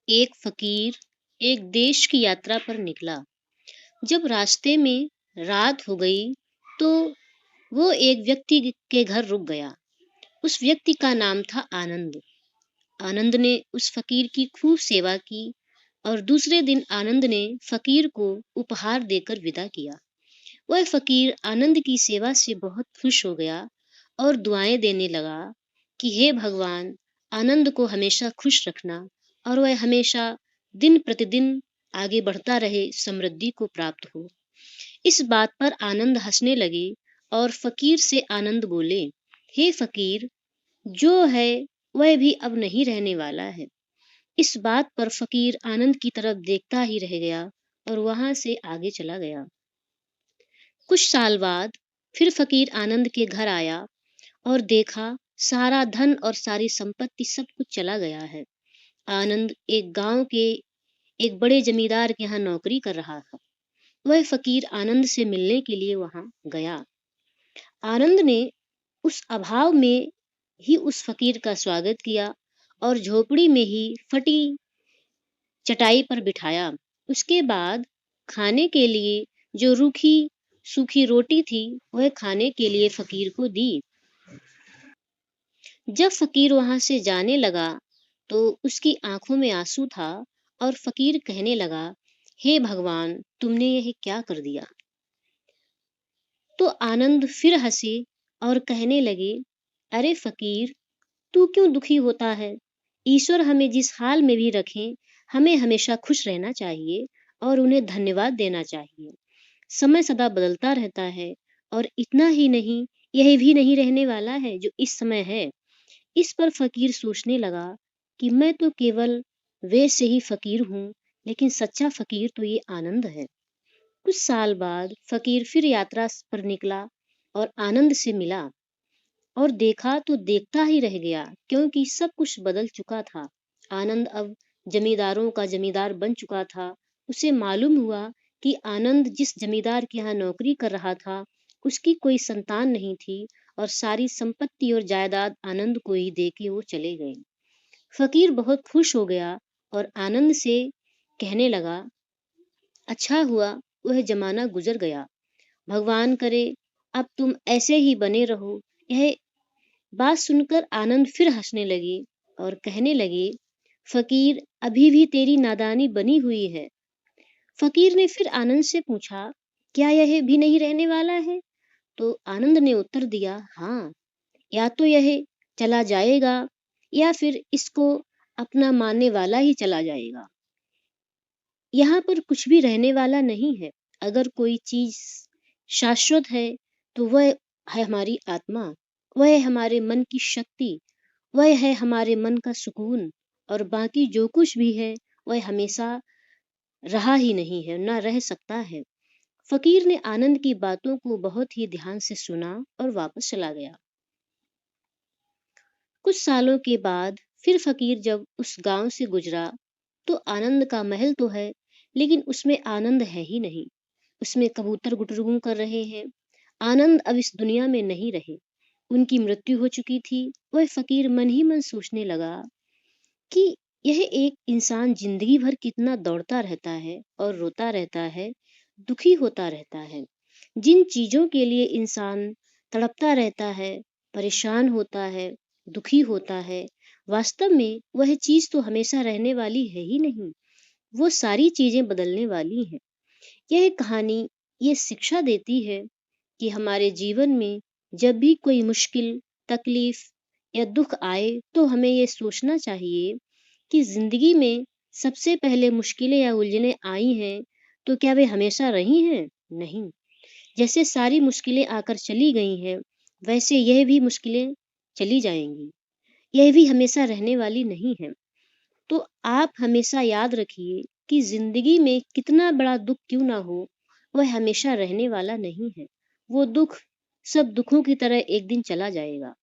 एक फकीर एक देश की यात्रा पर निकला। जब रास्ते में रात हो गई तो वो एक व्यक्ति के घर रुक गया। उस व्यक्ति का नाम था आनंद। आनंद ने उस फकीर की खूब सेवा की और दूसरे दिन आनंद ने फकीर को उपहार देकर विदा किया। वह फकीर आनंद की सेवा से बहुत खुश हो गया और दुआएं देने लगा कि हे भगवान, आनंद को हमेशा खुश रखना और वह हमेशा दिन प्रतिदिन आगे बढ़ता रहे, समृद्धि को प्राप्त हो। इस बात पर आनंद हंसने लगे और फकीर से आनंद बोले, हे फकीर, जो है वह भी अब नहीं रहने वाला है। इस बात पर फकीर आनंद की तरफ देखता ही रह गया और वहां से आगे चला गया। कुछ साल बाद फिर फकीर आनंद के घर आया और देखा सारा धन और सारी संपत्ति सब कुछ चला गया है। आनंद एक गांव के एक बड़े जमींदार के यहाँ नौकरी कर रहा था। वह फकीर आनंद से मिलने के लिए वहां गया। आनंद ने उस अभाव में ही उस फकीर का स्वागत किया और झोपड़ी में ही फटी चटाई पर बिठाया। उसके बाद खाने के लिए जो रूखी सूखी रोटी थी वह खाने के लिए फकीर को दी। जब फकीर वहां से जाने लगा तो उसकी आंखों में आंसू था और फकीर कहने लगा, हे भगवान, तुमने यह क्या कर दिया। तो आनंद फिर हंसे और कहने लगे, अरे फकीर, तू क्यों दुखी होता है। ईश्वर हमें जिस हाल में भी रखे, हमें हमेशा खुश रहना चाहिए और उन्हें धन्यवाद देना चाहिए। समय सदा बदलता रहता है और इतना ही नहीं, यह भी नहीं रहने वाला है जो इस समय है। इस पर फकीर सोचने लगा कि मैं तो केवल वेश से ही फकीर हूँ, लेकिन सच्चा फकीर तो ये आनंद है। कुछ साल बाद फकीर फिर यात्रा पर निकला और आनंद से मिला और देखा तो देखता ही रह गया, क्योंकि सब कुछ बदल चुका था। आनंद अब जमींदारों का जमींदार बन चुका था। उसे मालूम हुआ कि आनंद जिस जमींदार के यहाँ नौकरी कर रहा था उसकी कोई संतान नहीं थी और सारी संपत्ति और जायदाद आनंद को ही दे के वो चले गए। फकीर बहुत खुश हो गया और आनंद से कहने लगा, अच्छा हुआ वह जमाना गुजर गया। भगवान करे अब तुम ऐसे ही बने रहो। यह बात सुनकर आनंद फिर हंसने लगे और कहने लगे, फकीर, अभी भी तेरी नादानी बनी हुई है। फकीर ने फिर आनंद से पूछा, क्या यह भी नहीं रहने वाला है। तो आनंद ने उत्तर दिया, हाँ, या तो यह चला जाएगा या फिर इसको अपना मानने वाला ही चला जाएगा। यहाँ पर कुछ भी रहने वाला नहीं है। अगर कोई चीज शाश्वत है तो वह है हमारी आत्मा, वह है हमारे मन की शक्ति, वह है हमारे मन का सुकून, और बाकी जो कुछ भी है वह हमेशा रहा ही नहीं है, ना रह सकता है। फकीर ने आनंद की बातों को बहुत ही ध्यान से सुना और वापस चला गया। कुछ सालों के बाद फिर फकीर जब उस गांव से गुजरा तो आनंद का महल तो है, लेकिन उसमें आनंद है ही नहीं। उसमें कबूतर गुटरगू कर रहे हैं। आनंद अब इस दुनिया में नहीं रहे, उनकी मृत्यु हो चुकी थी। वह फकीर मन ही मन सोचने लगा कि यह एक इंसान जिंदगी भर कितना दौड़ता रहता है और रोता रहता है, दुखी होता रहता है। जिन चीजों के लिए इंसान तड़पता रहता है, परेशान होता है, दुखी होता है, वास्तव में वह चीज तो हमेशा रहने वाली है ही नहीं। वो सारी चीजें बदलने वाली हैं। यह कहानी ये शिक्षा देती है कि हमारे जीवन में जब भी कोई मुश्किल, तकलीफ या दुख आए तो हमें ये सोचना चाहिए कि जिंदगी में सबसे पहले मुश्किलें या उलझनें आई हैं तो क्या वे हमेशा रही हैं? नहीं। जैसे सारी मुश्किलें आकर चली गई हैं, वैसे यह भी मुश्किलें चली जाएंगी। यह भी हमेशा रहने वाली नहीं है। तो आप हमेशा याद रखिए कि जिंदगी में कितना बड़ा दुख क्यों ना हो, वह हमेशा रहने वाला नहीं है। वो दुख सब दुखों की तरह एक दिन चला जाएगा।